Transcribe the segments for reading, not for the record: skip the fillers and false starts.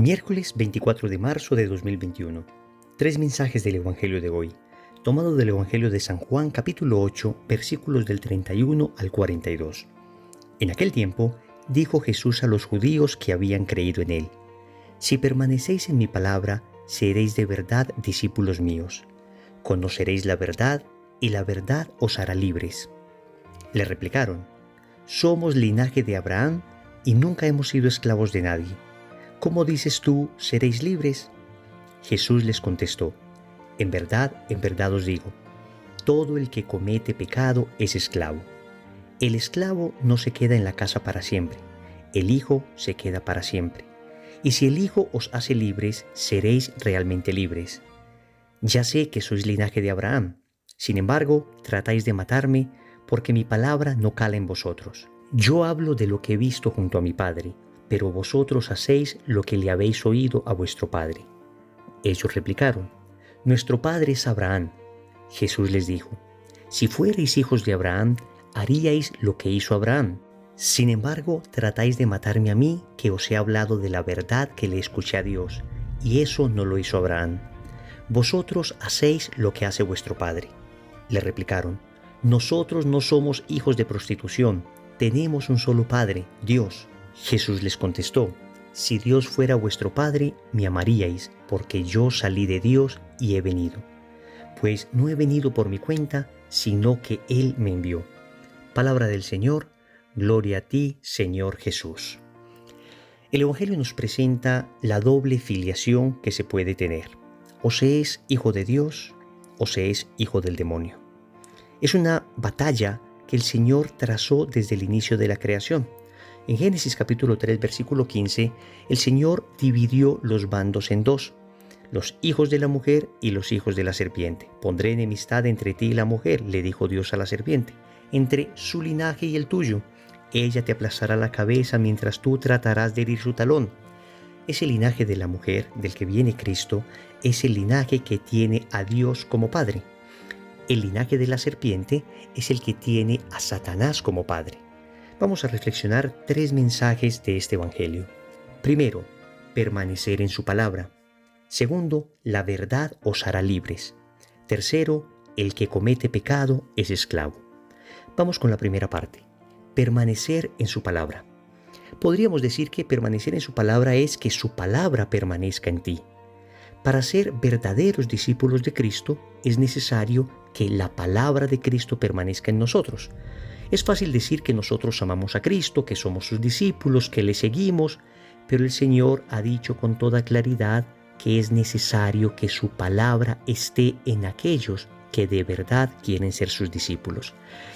Miércoles 24 de marzo de 2021. Tres mensajes del Evangelio de hoy, tomado del Evangelio de San Juan capítulo 8, versículos del 31 al 42. En aquel tiempo, dijo Jesús a los judíos que habían creído en él: Si permanecéis en mi palabra, seréis de verdad discípulos míos. Conoceréis la verdad, y la verdad os hará libres. Le replicaron: Somos linaje de Abraham, y nunca hemos sido esclavos de nadie. ¿Cómo dices tú, seréis libres? Jesús les contestó: en verdad os digo, todo el que comete pecado es esclavo. El esclavo no se queda en la casa para siempre, el Hijo se queda para siempre. Y si el Hijo os hace libres, seréis realmente libres. Ya sé que sois linaje de Abraham, sin embargo, tratáis de matarme, porque mi palabra no cala en vosotros. Yo hablo de lo que he visto junto a mi Padre, pero vosotros hacéis lo que le habéis oído a vuestro padre. Ellos replicaron: Nuestro padre es Abraham. Jesús les dijo: Si fuerais hijos de Abraham, haríais lo que hizo Abraham. Sin embargo, tratáis de matarme a mí, que os he hablado de la verdad que le escuché a Dios, y eso no lo hizo Abraham. Vosotros hacéis lo que hace vuestro padre. Le replicaron: Nosotros no somos hijos de prostitución, tenemos un solo Padre, Dios. Jesús les contestó: Si Dios fuera vuestro Padre, me amaríais, porque yo salí de Dios y he venido. Pues no he venido por mi cuenta, sino que Él me envió. Palabra del Señor, gloria a ti, Señor Jesús. El Evangelio nos presenta la doble filiación que se puede tener. O se es hijo de Dios, o se es hijo del demonio. Es una batalla que el Señor trazó desde el inicio de la creación. En Génesis capítulo 3, versículo 15, el Señor dividió los bandos en dos: los hijos de la mujer y los hijos de la serpiente. Pondré enemistad entre ti y la mujer, le dijo Dios a la serpiente, entre su linaje y el tuyo. Ella te aplastará la cabeza mientras tú tratarás de herir su talón. Ese linaje de la mujer, del que viene Cristo, es el linaje que tiene a Dios como Padre. El linaje de la serpiente es el que tiene a Satanás como padre. Vamos a reflexionar tres mensajes de este Evangelio. Primero, permanecer en su palabra. Segundo, la verdad os hará libres. Tercero, el que comete pecado es esclavo. Vamos con la primera parte. Permanecer en su palabra. Podríamos decir que permanecer en su palabra es que su palabra permanezca en ti. Para ser verdaderos discípulos de Cristo es necesario que la palabra de Cristo permanezca en nosotros. Es fácil decir que nosotros amamos a Cristo, que somos sus discípulos, que le seguimos, pero el Señor ha dicho con toda claridad que es necesario que su palabra esté en aquellos que de verdad quieren ser sus discípulos.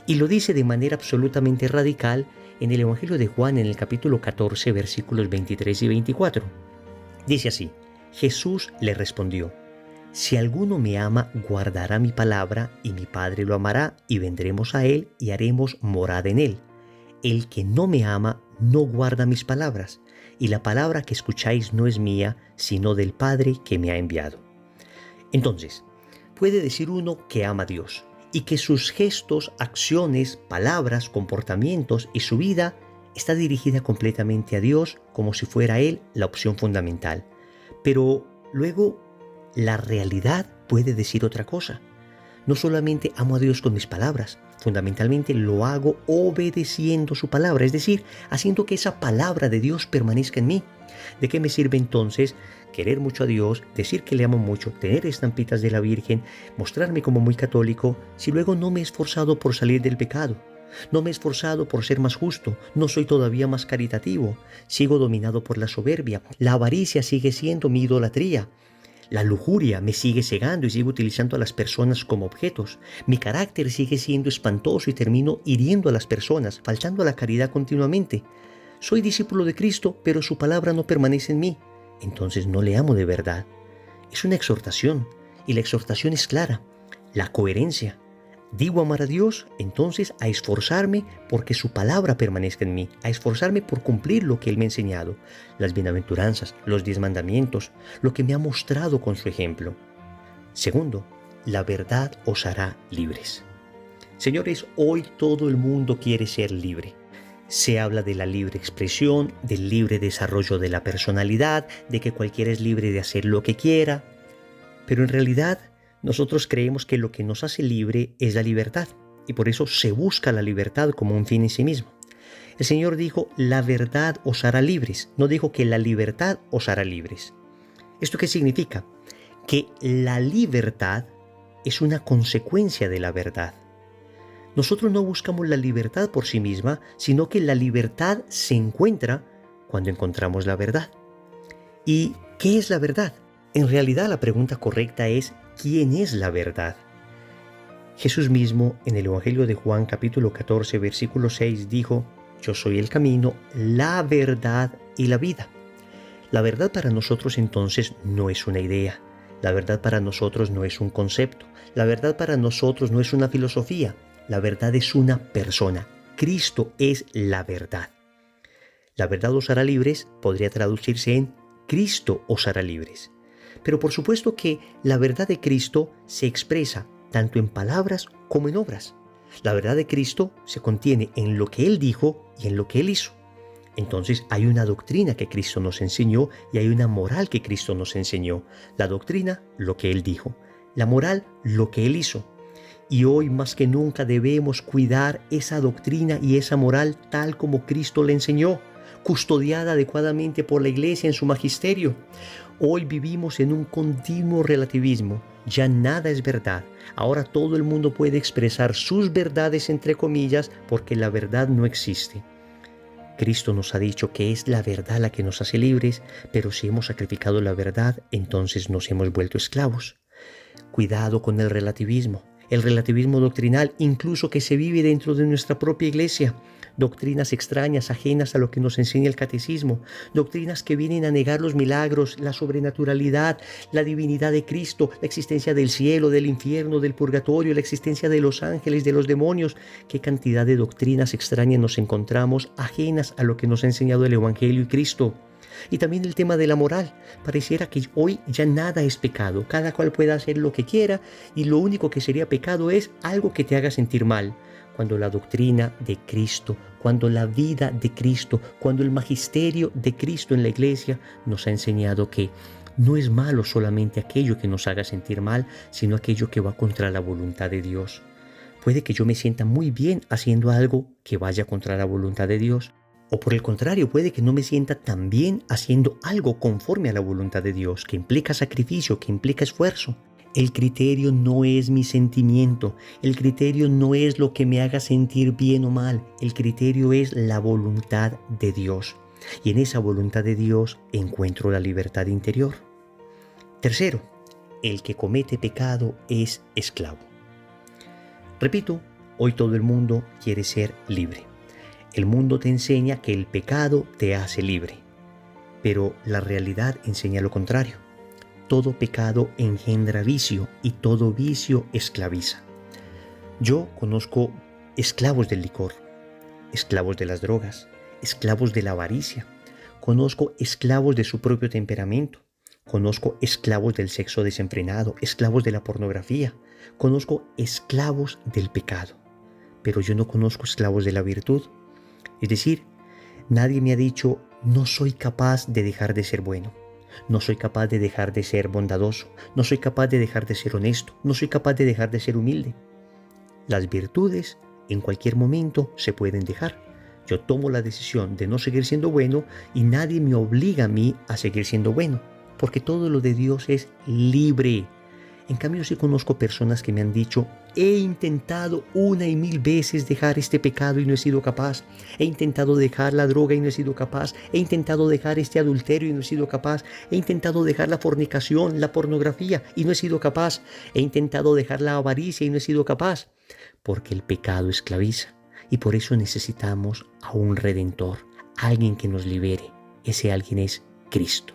Y lo dice de manera absolutamente radical en el Evangelio de Juan, en el capítulo 14, versículos 23 y 24. Dice así: Jesús le respondió: Si alguno me ama, guardará mi palabra, y mi Padre lo amará, y vendremos a él y haremos morada en él. El que no me ama, no guarda mis palabras, y la palabra que escucháis no es mía, sino del Padre que me ha enviado. Entonces, puede decir uno que ama a Dios, y que sus gestos, acciones, palabras, comportamientos y su vida está dirigida completamente a Dios, como si fuera Él la opción fundamental. Pero luego, la realidad puede decir otra cosa. No solamente amo a Dios con mis palabras, fundamentalmente lo hago obedeciendo su palabra, es decir, haciendo que esa palabra de Dios permanezca en mí. ¿De qué me sirve entonces querer mucho a Dios, decir que le amo mucho, tener estampitas de la Virgen, mostrarme como muy católico, si luego no me he esforzado por salir del pecado? No me he esforzado por ser más justo, no soy todavía más caritativo, sigo dominado por la soberbia, la avaricia sigue siendo mi idolatría. La lujuria me sigue cegando y sigo utilizando a las personas como objetos. Mi carácter sigue siendo espantoso y termino hiriendo a las personas, faltando a la caridad continuamente. Soy discípulo de Cristo, pero su palabra no permanece en mí. Entonces no le amo de verdad. Es una exhortación, y la exhortación es clara: la coherencia. Digo amar a Dios, entonces a esforzarme porque su palabra permanezca en mí, a esforzarme por cumplir lo que Él me ha enseñado, las bienaventuranzas, los 10 mandamientos, lo que me ha mostrado con su ejemplo. Segundo, la verdad os hará libres. Señores, hoy todo el mundo quiere ser libre. Se habla de la libre expresión, del libre desarrollo de la personalidad, de que cualquiera es libre de hacer lo que quiera. Pero en realidad nosotros creemos que lo que nos hace libre es la libertad, y por eso se busca la libertad como un fin en sí mismo. El Señor dijo, la verdad os hará libres, no dijo que la libertad os hará libres. ¿Esto qué significa? Que la libertad es una consecuencia de la verdad. Nosotros no buscamos la libertad por sí misma, sino que la libertad se encuentra cuando encontramos la verdad. ¿Y qué es la verdad? En realidad la pregunta correcta es, ¿quién es la verdad? Jesús mismo en el Evangelio de Juan capítulo 14 versículo 6 dijo, yo soy el camino, la verdad y la vida. La verdad para nosotros entonces no es una idea, la verdad para nosotros no es un concepto, la verdad para nosotros no es una filosofía, la verdad es una persona. Cristo es la verdad. La verdad os hará libres podría traducirse en Cristo os hará libres. Pero por supuesto que la verdad de Cristo se expresa tanto en palabras como en obras. La verdad de Cristo se contiene en lo que Él dijo y en lo que Él hizo. Entonces hay una doctrina que Cristo nos enseñó y hay una moral que Cristo nos enseñó. La doctrina, lo que Él dijo. La moral, lo que Él hizo. Y hoy más que nunca debemos cuidar esa doctrina y esa moral tal como Cristo le enseñó, custodiada adecuadamente por la Iglesia en su magisterio. Hoy vivimos en un continuo relativismo. Ya nada es verdad. Ahora todo el mundo puede expresar sus verdades entre comillas porque la verdad no existe. Cristo nos ha dicho que es la verdad la que nos hace libres, pero si hemos sacrificado la verdad, entonces nos hemos vuelto esclavos. Cuidado con el relativismo doctrinal, incluso que se vive dentro de nuestra propia iglesia. Doctrinas extrañas, ajenas a lo que nos enseña el catecismo, doctrinas que vienen a negar los milagros, la sobrenaturalidad, la divinidad de Cristo, la existencia del cielo, del infierno, del purgatorio, la existencia de los ángeles, de los demonios. Qué cantidad de doctrinas extrañas nos encontramos, ajenas a lo que nos ha enseñado el Evangelio y Cristo. Y también el tema de la moral. Pareciera que hoy ya nada es pecado, cada cual puede hacer lo que quiera y lo único que sería pecado es algo que te haga sentir mal. Cuando la doctrina de Cristo, cuando la vida de Cristo, cuando el magisterio de Cristo en la iglesia nos ha enseñado que no es malo solamente aquello que nos haga sentir mal, sino aquello que va contra la voluntad de Dios. Puede que yo me sienta muy bien haciendo algo que vaya contra la voluntad de Dios, o por el contrario, puede que no me sienta tan bien haciendo algo conforme a la voluntad de Dios, que implica sacrificio, que implica esfuerzo. El criterio no es mi sentimiento, el criterio no es lo que me haga sentir bien o mal, el criterio es la voluntad de Dios. Y en esa voluntad de Dios encuentro la libertad interior. Tercero, el que comete pecado es esclavo. Repito, hoy todo el mundo quiere ser libre. El mundo te enseña que el pecado te hace libre, pero la realidad enseña lo contrario. Todo pecado engendra vicio y todo vicio esclaviza. Yo conozco esclavos del licor, esclavos de las drogas, esclavos de la avaricia. Conozco esclavos de su propio temperamento. Conozco esclavos del sexo desenfrenado, esclavos de la pornografía. Conozco esclavos del pecado, pero yo no conozco esclavos de la virtud. Es decir, nadie me ha dicho, no soy capaz de dejar de ser bueno. No soy capaz de dejar de ser bondadoso, no soy capaz de dejar de ser honesto, no soy capaz de dejar de ser humilde. Las virtudes en cualquier momento se pueden dejar. Yo tomo la decisión de no seguir siendo bueno y nadie me obliga a mí a seguir siendo bueno, porque todo lo de Dios es libre. En cambio, sí conozco personas que me han dicho, he intentado 1 y 1000 veces dejar este pecado y no he sido capaz. He intentado dejar la droga y no he sido capaz. He intentado dejar este adulterio y no he sido capaz. He intentado dejar la fornicación, la pornografía y no he sido capaz. He intentado dejar la avaricia y no he sido capaz. Porque el pecado esclaviza y por eso necesitamos a un Redentor, alguien que nos libere. Ese alguien es Cristo.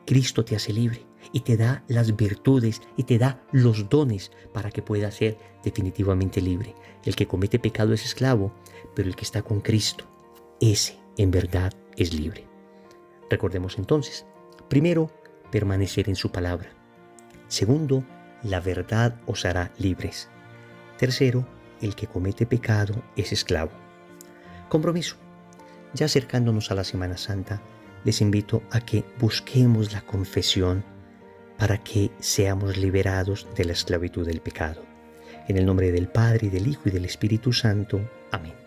Cristo te hace libre y te da las virtudes y te da los dones para que puedas ser definitivamente libre. El que comete pecado es esclavo, pero el que está con Cristo, ese en verdad es libre. Recordemos entonces, primero, permanecer en su palabra. Segundo, la verdad os hará libres. Tercero, el que comete pecado es esclavo. Compromiso. ya acercándonos a la Semana Santa, les invito a que busquemos la confesión para que seamos liberados de la esclavitud del pecado. En el nombre del Padre, y del Hijo, y del Espíritu Santo. Amén.